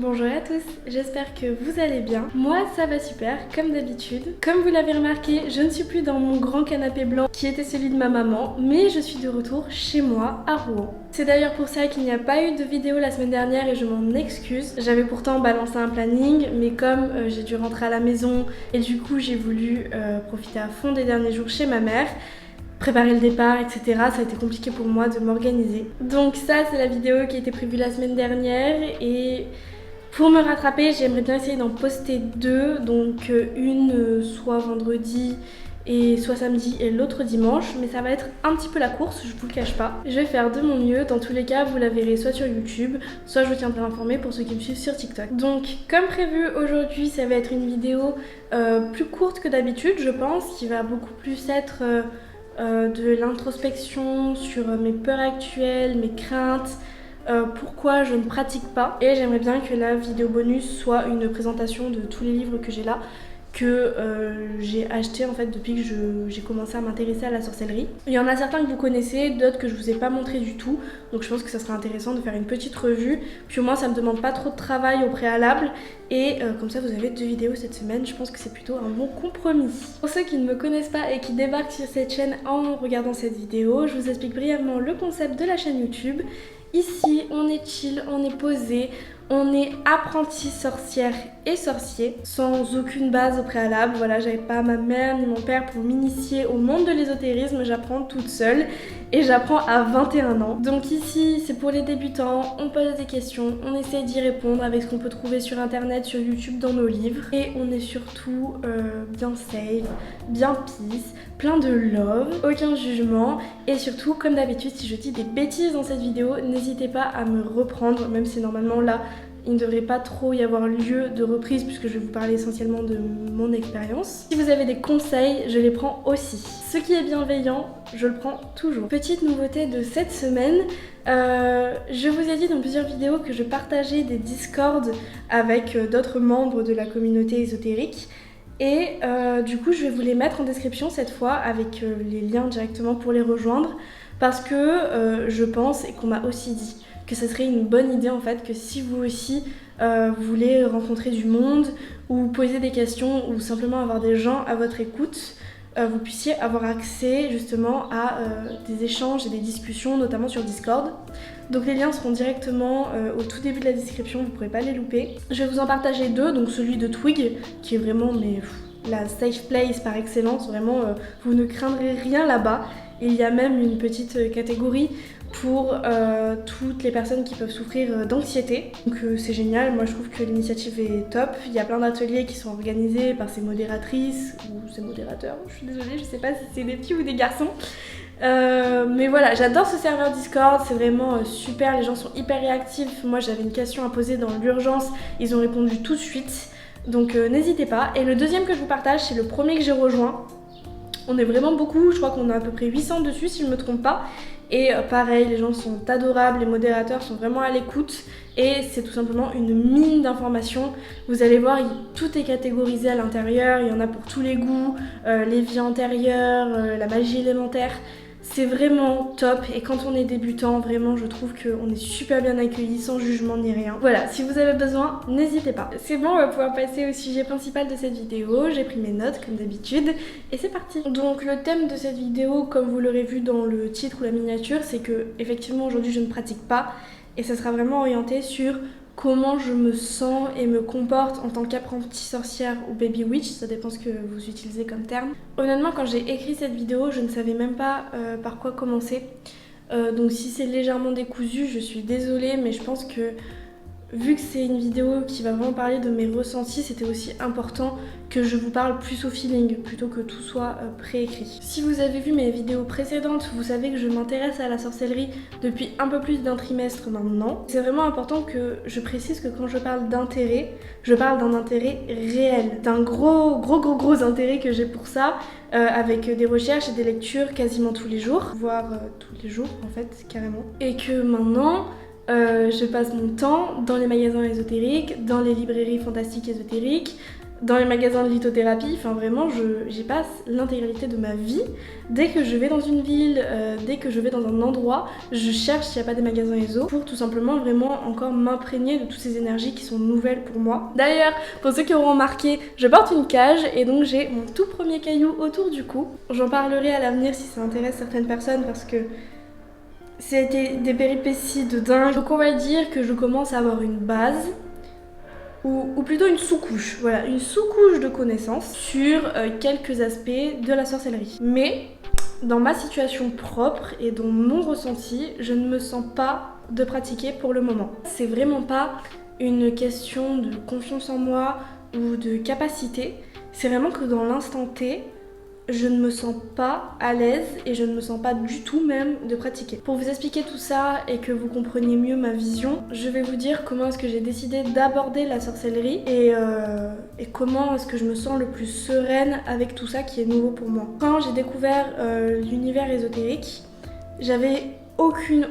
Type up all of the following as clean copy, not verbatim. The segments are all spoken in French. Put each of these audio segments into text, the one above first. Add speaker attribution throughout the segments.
Speaker 1: Bonjour à tous, j'espère que vous allez bien. Moi ça va super, comme d'habitude. Comme vous l'avez remarqué, je ne suis plus dans mon grand canapé blanc qui était celui de ma maman, mais je suis de retour chez moi à Rouen. C'est d'ailleurs pour ça qu'il n'y a pas eu de vidéo la semaine dernière et je m'en excuse. J'avais pourtant balancé un planning, mais comme j'ai dû rentrer à la maison et du coup j'ai voulu profiter à fond des derniers jours chez ma mère, préparer le départ, etc. Ça a été compliqué pour moi de m'organiser. Donc ça c'est la vidéo qui était prévue la semaine dernière et pour me rattraper, j'aimerais bien essayer d'en poster deux, donc une soit vendredi et soit samedi et l'autre dimanche, mais ça va être un petit peu la course, je vous le cache pas. Je vais faire de mon mieux, dans tous les cas vous la verrez soit sur YouTube, soit je vous tiendrai informé pour ceux qui me suivent sur TikTok. Donc comme prévu aujourd'hui ça va être une vidéo plus courte que d'habitude je pense, qui va beaucoup plus être de l'introspection sur mes peurs actuelles, mes craintes, pourquoi je ne pratique pas, et j'aimerais bien que la vidéo bonus soit une présentation de tous les livres que j'ai là, que j'ai acheté en fait depuis que j'ai commencé à m'intéresser à la sorcellerie. Il y en a certains que vous connaissez, d'autres que je vous ai pas montré du tout, donc je pense que ça serait intéressant de faire une petite revue, puis au moins ça me demande pas trop de travail au préalable, et comme ça vous avez 2 vidéos cette semaine, je pense que c'est plutôt un bon compromis. Pour ceux qui ne me connaissent pas et qui débarquent sur cette chaîne en regardant cette vidéo, je vous explique brièvement le concept de la chaîne YouTube. Ici, on est chill, on est posé, on est apprenti sorcière et sorcier, sans aucune base au préalable. Voilà, j'avais pas ma mère ni mon père pour m'initier au monde de l'ésotérisme, j'apprends toute seule et j'apprends à 21 ans. Donc ici, c'est pour les débutants, on pose des questions, on essaie d'y répondre avec ce qu'on peut trouver sur internet, sur YouTube, dans nos livres. Et on est surtout bien safe, bien peace, plein de love, aucun jugement. Et surtout, comme d'habitude, si je dis des bêtises dans cette vidéo, n'hésitez pas à me reprendre, même si normalement là, il ne devrait pas trop y avoir lieu de reprise puisque je vais vous parler essentiellement de mon expérience. Si vous avez des conseils, je les prends aussi. Ce qui est bienveillant, je le prends toujours. Petite nouveauté de cette semaine, je vous ai dit dans plusieurs vidéos que je partageais des Discord avec d'autres membres de la communauté ésotérique. Et du coup, je vais vous les mettre en description cette fois avec les liens directement pour les rejoindre parce que je pense et qu'on m'a aussi dit que ce serait une bonne idée en fait que si vous aussi vous voulez rencontrer du monde ou poser des questions ou simplement avoir des gens à votre écoute, vous puissiez avoir accès justement à des échanges et des discussions notamment sur Discord. Donc les liens seront directement au tout début de la description, vous ne pourrez pas les louper. Je vais vous en partager deux, donc celui de Twig qui est vraiment la safe place par excellence, vraiment vous ne craindrez rien là-bas. Il y a même une petite catégorie pour toutes les personnes qui peuvent souffrir d'anxiété. Donc c'est génial, moi je trouve que l'initiative est top. Il y a plein d'ateliers qui sont organisés par ces modératrices ou ces modérateurs, je suis désolée, je sais pas si c'est des filles ou des garçons. Mais voilà, j'adore ce serveur Discord, c'est vraiment super, les gens sont hyper réactifs. Moi j'avais une question à poser dans l'urgence, ils ont répondu tout de suite. Donc n'hésitez pas. Et le deuxième que je vous partage, c'est le premier que j'ai rejoint. On est vraiment beaucoup, je crois qu'on a à peu près 800 dessus si je ne me trompe pas. Et pareil, les gens sont adorables, les modérateurs sont vraiment à l'écoute et c'est tout simplement une mine d'informations. Vous allez voir, tout est catégorisé à l'intérieur, il y en a pour tous les goûts, les vies antérieures, la magie élémentaire. C'est vraiment top et quand on est débutant, vraiment je trouve qu'on est super bien accueilli, sans jugement ni rien. Voilà, si vous avez besoin, n'hésitez pas. C'est bon, on va pouvoir passer au sujet principal de cette vidéo. J'ai pris mes notes comme d'habitude et c'est parti. Donc le thème de cette vidéo, comme vous l'aurez vu dans le titre ou la miniature, c'est que effectivement aujourd'hui je ne pratique pas et ça sera vraiment orienté sur comment je me sens et me comporte en tant qu'apprentie sorcière ou baby witch, ça dépend ce que vous utilisez comme terme. Honnêtement, quand j'ai écrit cette vidéo, je ne savais même pas par quoi commencer. Donc si c'est légèrement décousu, je suis désolée, mais je pense que vu que c'est une vidéo qui va vraiment parler de mes ressentis, c'était aussi important que je vous parle plus au feeling plutôt que tout soit préécrit. Si vous avez vu mes vidéos précédentes, vous savez que je m'intéresse à la sorcellerie depuis un peu plus d'un trimestre maintenant. C'est vraiment important que je précise que quand je parle d'intérêt, je parle d'un intérêt réel, d'un gros intérêt que j'ai pour ça, avec des recherches et des lectures quasiment tous les jours, voire tous les jours en fait, carrément. Et que maintenant, je passe mon temps dans les magasins ésotériques, dans les librairies fantastiques ésotériques, dans les magasins de lithothérapie, enfin vraiment j'y passe l'intégralité de ma vie. Dès que je vais dans une ville, dès que je vais dans un endroit, je cherche s'il n'y a pas des magasins ESO pour tout simplement vraiment encore m'imprégner de toutes ces énergies qui sont nouvelles pour moi. D'ailleurs, pour ceux qui auront remarqué, je porte une cage et donc j'ai mon tout premier caillou autour du cou. J'en parlerai à l'avenir si ça intéresse certaines personnes parce que c'était des péripéties de dingue. Donc on va dire que je commence à avoir une base, ou plutôt une sous-couche, voilà, une sous-couche de connaissances sur quelques aspects de la sorcellerie. Mais dans ma situation propre et dans mon ressenti, je ne me sens pas de pratiquer pour le moment. C'est vraiment pas une question de confiance en moi ou de capacité, c'est vraiment que dans l'instant T, je ne me sens pas à l'aise et je ne me sens pas du tout même de pratiquer. Pour vous expliquer tout ça et que vous compreniez mieux ma vision, je vais vous dire comment est-ce que j'ai décidé d'aborder la sorcellerie et comment est-ce que je me sens le plus sereine avec tout ça qui est nouveau pour moi. Quand j'ai découvert l'univers ésotérique, j'avais aucune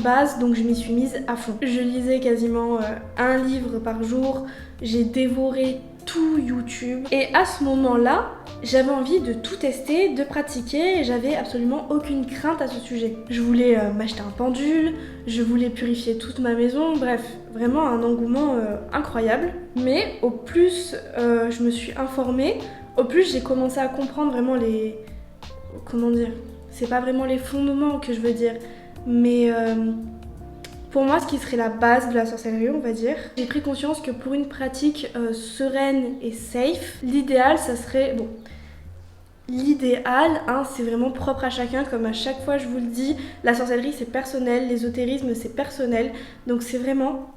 Speaker 1: base, donc je m'y suis mise à fond. Je lisais quasiment un livre par jour, j'ai dévoré tout YouTube et à ce moment-là, j'avais envie de tout tester, de pratiquer et j'avais absolument aucune crainte à ce sujet. Je voulais m'acheter un pendule, je voulais purifier toute ma maison, bref, vraiment un engouement incroyable. Mais au plus je me suis informée, au plus j'ai commencé à comprendre vraiment les... Comment dire ? C'est pas vraiment les fondements que je veux dire, mais pour moi, ce qui serait la base de la sorcellerie, on va dire, j'ai pris conscience que pour une pratique sereine et safe, l'idéal, ça serait... Bon, l'idéal, hein, c'est vraiment propre à chacun, comme à chaque fois je vous le dis, la sorcellerie c'est personnel, l'ésotérisme c'est personnel, donc c'est vraiment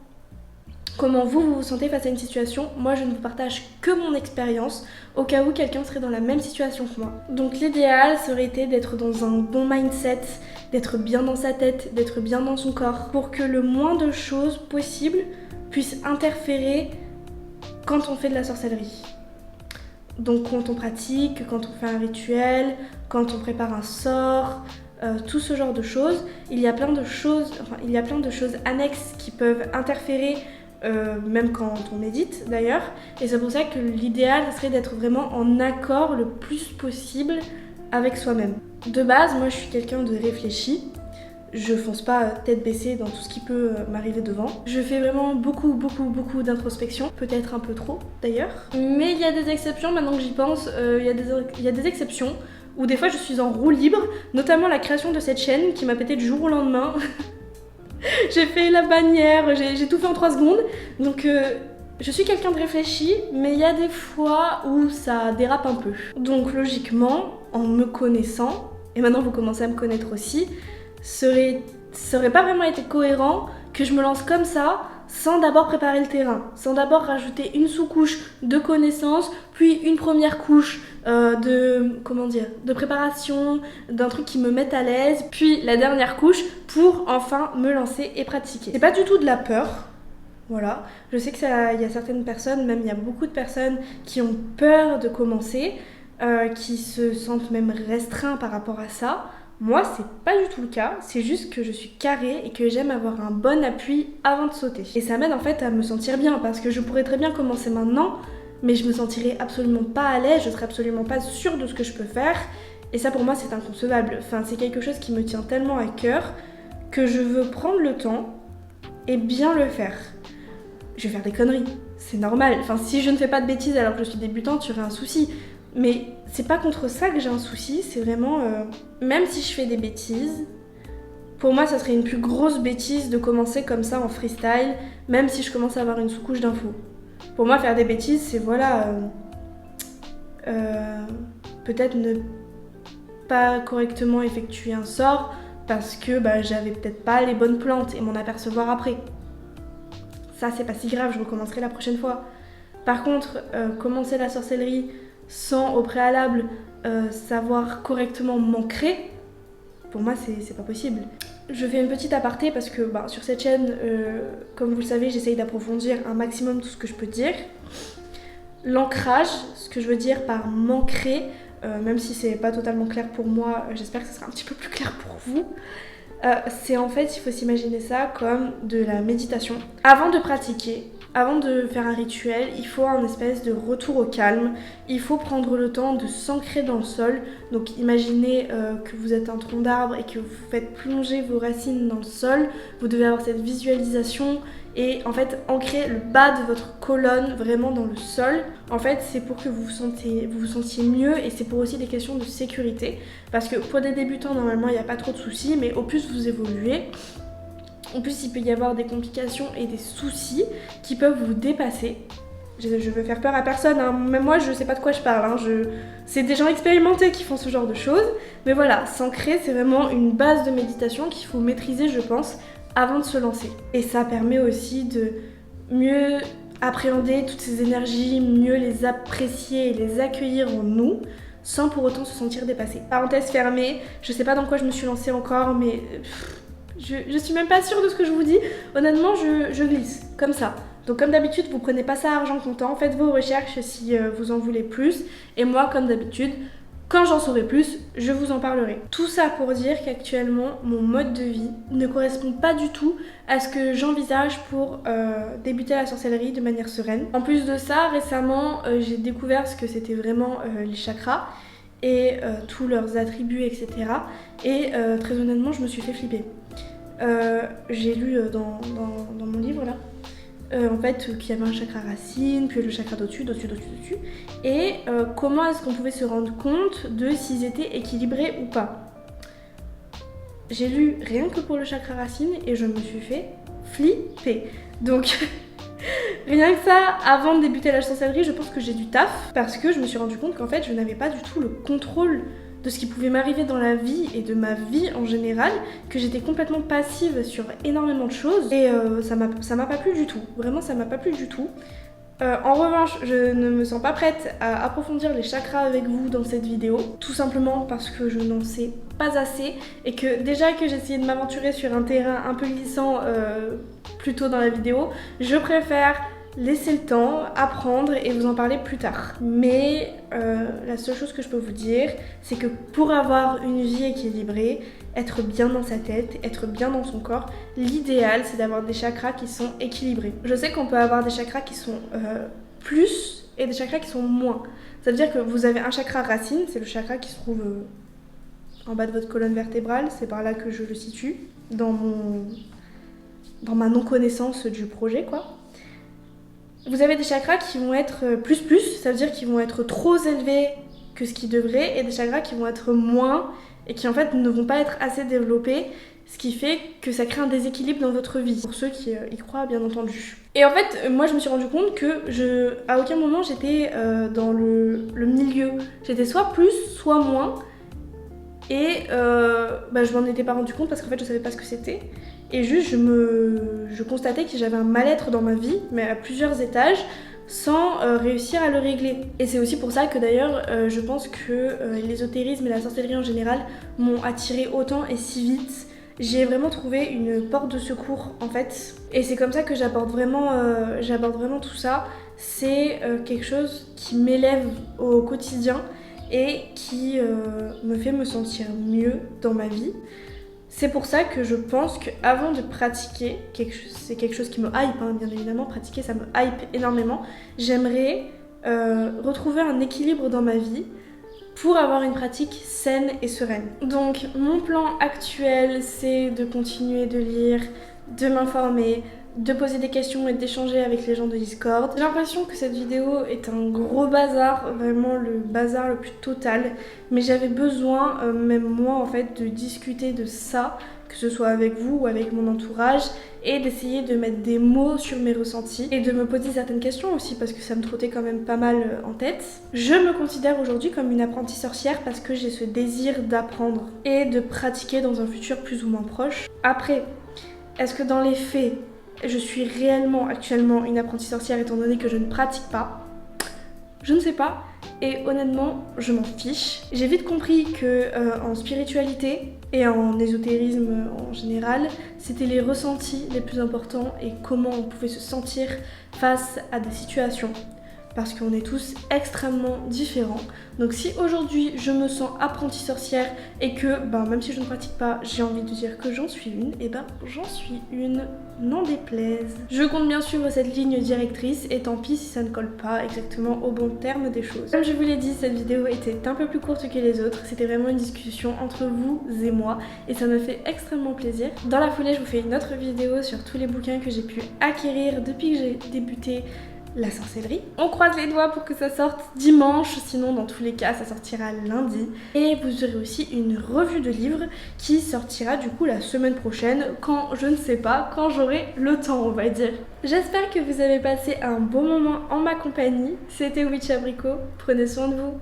Speaker 1: comment vous vous sentez face à une situation. Moi je ne vous partage que mon expérience, au cas où quelqu'un serait dans la même situation que moi. Donc l'idéal ça aurait été d'être dans un bon mindset, d'être bien dans sa tête, d'être bien dans son corps, pour que le moins de choses possibles puissent interférer quand on fait de la sorcellerie. Donc quand on pratique, quand on fait un rituel, quand on prépare un sort, tout ce genre de choses, il y a plein de choses annexes qui peuvent interférer, même quand on médite d'ailleurs. Et c'est pour ça que l'idéal serait d'être vraiment en accord le plus possible avec soi-même. De base, moi je suis quelqu'un de réfléchi. Je fonce pas tête baissée dans tout ce qui peut m'arriver devant. Je fais vraiment beaucoup d'introspection, peut-être un peu trop d'ailleurs. Mais il y a des exceptions, maintenant que j'y pense, il y a des exceptions où des fois je suis en roue libre, notamment la création de cette chaîne qui m'a pété du jour au lendemain. J'ai fait la bannière, j'ai tout fait en 3 secondes. Donc je suis quelqu'un de réfléchi, mais il y a des fois où ça dérape un peu. Donc logiquement, en me connaissant, et maintenant vous commencez à me connaître aussi, ça aurait pas vraiment été cohérent que je me lance comme ça sans d'abord préparer le terrain, sans d'abord rajouter une sous-couche de connaissances, puis une première couche de préparation, d'un truc qui me mette à l'aise, puis la dernière couche pour enfin me lancer et pratiquer. C'est pas du tout de la peur, voilà. Je sais qu'il y a certaines personnes, même il y a beaucoup de personnes qui ont peur de commencer, qui se sentent même restreints par rapport à ça. Moi, c'est pas du tout le cas, c'est juste que je suis carrée et que j'aime avoir un bon appui avant de sauter. Et ça m'aide en fait à me sentir bien parce que je pourrais très bien commencer maintenant, mais je me sentirais absolument pas à l'aise, je serais absolument pas sûre de ce que je peux faire. Et ça pour moi c'est inconcevable. Enfin, c'est quelque chose qui me tient tellement à cœur que je veux prendre le temps et bien le faire. Je vais faire des conneries, c'est normal. Enfin, si je ne fais pas de bêtises alors que je suis débutante, il y aurait un souci. Mais c'est pas contre ça que j'ai un souci, c'est vraiment... même si je fais des bêtises, pour moi ça serait une plus grosse bêtise de commencer comme ça en freestyle, même si je commence à avoir une sous-couche d'infos. Pour moi faire des bêtises c'est voilà... peut-être ne pas correctement effectuer un sort parce que j'avais peut-être pas les bonnes plantes et m'en apercevoir après. Ça c'est pas si grave, je recommencerai la prochaine fois. Par contre, commencer la sorcellerie sans au préalable savoir correctement m'ancrer, pour moi c'est pas possible. Je fais une petite aparté parce que sur cette chaîne, comme vous le savez, j'essaye d'approfondir un maximum tout ce que je peux dire. L'ancrage, ce que je veux dire par m'ancrer, même si c'est pas totalement clair pour moi, j'espère que ce sera un petit peu plus clair pour vous. C'est en fait, il faut s'imaginer ça comme de la méditation. Avant de pratiquer, avant de faire un rituel, il faut un espèce de retour au calme. Il faut prendre le temps de s'ancrer dans le sol. Donc imaginez que vous êtes un tronc d'arbre et que vous faites plonger vos racines dans le sol. Vous devez avoir cette visualisation et en fait ancrer le bas de votre colonne vraiment dans le sol. En fait c'est pour que vous vous sentiez mieux et c'est pour aussi des questions de sécurité. Parce que pour des débutants normalement il n'y a pas trop de soucis, mais au plus vous évoluez, en plus il peut y avoir des complications et des soucis qui peuvent vous dépasser. Je veux faire peur à personne, hein. Même moi je sais pas de quoi je parle, hein. C'est des gens expérimentés qui font ce genre de choses. Mais voilà, s'ancrer c'est vraiment une base de méditation qu'il faut maîtriser je pense avant de se lancer. Et ça permet aussi de mieux appréhender toutes ces énergies, mieux les apprécier et les accueillir en nous sans pour autant se sentir dépassé. Parenthèse fermée, je sais pas dans quoi je me suis lancée encore mais je suis même pas sûre de ce que je vous dis. Honnêtement je glisse comme ça. Donc comme d'habitude vous prenez pas ça à argent comptant, faites vos recherches si vous en voulez plus. Et moi comme d'habitude, quand j'en saurai plus, je vous en parlerai. Tout ça pour dire qu'actuellement, mon mode de vie ne correspond pas du tout à ce que j'envisage pour débuter la sorcellerie de manière sereine. En plus de ça, récemment, j'ai découvert ce que c'était vraiment les chakras et tous leurs attributs, etc. Et très honnêtement, je me suis fait flipper. J'ai lu dans mon livre là, en fait qu'il y avait un chakra racine, puis le chakra d'au-dessus, et comment est-ce qu'on pouvait se rendre compte de s'ils étaient équilibrés ou pas. J'ai lu rien que pour le chakra racine et je me suis fait flipper. Donc rien que ça, avant de débuter la sorcellerie, je pense que j'ai du taf parce que je me suis rendu compte qu'en fait je n'avais pas du tout le contrôle de ce qui pouvait m'arriver dans la vie et de ma vie en général, que j'étais complètement passive sur énormément de choses et ça m'a pas plu du tout, vraiment ça m'a pas plu du tout. En revanche, je ne me sens pas prête à approfondir les chakras avec vous dans cette vidéo, tout simplement parce que je n'en sais pas assez et que déjà que j'ai essayé de m'aventurer sur un terrain un peu glissant plus tôt dans la vidéo, je préfère laissez le temps, apprendre et vous en parler plus tard. Mais la seule chose que je peux vous dire, c'est que pour avoir une vie équilibrée, être bien dans sa tête, être bien dans son corps, l'idéal c'est d'avoir des chakras qui sont équilibrés. Je sais qu'on peut avoir des chakras qui sont plus et des chakras qui sont moins. Ça veut dire que vous avez un chakra racine, c'est le chakra qui se trouve en bas de votre colonne vertébrale, c'est par là que je le situe, dans ma non-connaissance du projet quoi. Vous avez des chakras qui vont être plus, ça veut dire qu'ils vont être trop élevés que ce qu'ils devraient, et des chakras qui vont être moins et qui en fait ne vont pas être assez développés, ce qui fait que ça crée un déséquilibre dans votre vie, pour ceux qui y croient bien entendu. Et en fait, moi je me suis rendu compte que à aucun moment j'étais dans le milieu. J'étais soit plus, soit moins, et je m'en étais pas rendu compte parce qu'en fait je savais pas ce que c'était. Et juste je constatais que j'avais un mal-être dans ma vie, mais à plusieurs étages, sans réussir à le régler. Et c'est aussi pour ça que d'ailleurs je pense que l'ésotérisme et la sorcellerie en général m'ont attirée autant et si vite. J'ai vraiment trouvé une porte de secours en fait. Et c'est comme ça que j'aborde vraiment tout ça. C'est quelque chose qui m'élève au quotidien et qui me fait me sentir mieux dans ma vie. C'est pour ça que je pense qu'avant de pratiquer, c'est quelque chose qui me hype, hein, bien évidemment, pratiquer ça me hype énormément, j'aimerais retrouver un équilibre dans ma vie pour avoir une pratique saine et sereine. Donc mon plan actuel, c'est de continuer de lire, de m'informer, de poser des questions et d'échanger avec les gens de Discord. J'ai l'impression que cette vidéo est un gros bazar, vraiment le bazar le plus total, mais j'avais besoin, même moi en fait, de discuter de ça, que ce soit avec vous ou avec mon entourage, et d'essayer de mettre des mots sur mes ressentis et de me poser certaines questions aussi parce que ça me trottait quand même pas mal en tête. Je me considère aujourd'hui comme une apprentie sorcière parce que j'ai ce désir d'apprendre et de pratiquer dans un futur plus ou moins proche. Après, est-ce que dans les faits, je suis réellement actuellement une apprentie sorcière étant donné que je ne pratique pas? Je ne sais pas et honnêtement je m'en fiche. J'ai vite compris que en spiritualité et en ésotérisme en général, c'était les ressentis les plus importants et comment on pouvait se sentir face à des situations. parce qu'on est tous extrêmement différents. Donc si aujourd'hui je me sens apprentie sorcière et que même si je ne pratique pas, j'ai envie de dire que j'en suis une, et j'en suis une, n'en déplaise. Je compte bien suivre cette ligne directrice et tant pis si ça ne colle pas exactement au bon terme des choses. Comme je vous l'ai dit, cette vidéo était un peu plus courte que les autres, c'était vraiment une discussion entre vous et moi et ça me fait extrêmement plaisir. Dans la foulée, je vous fais une autre vidéo sur tous les bouquins que j'ai pu acquérir depuis que j'ai débuté la sorcellerie. On croise les doigts pour que ça sorte dimanche, sinon dans tous les cas ça sortira lundi. Et vous aurez aussi une revue de livres qui sortira du coup la semaine prochaine, quand je ne sais pas, quand j'aurai le temps on va dire. J'espère que vous avez passé un bon moment en ma compagnie. C'était Witch Abricot, prenez soin de vous.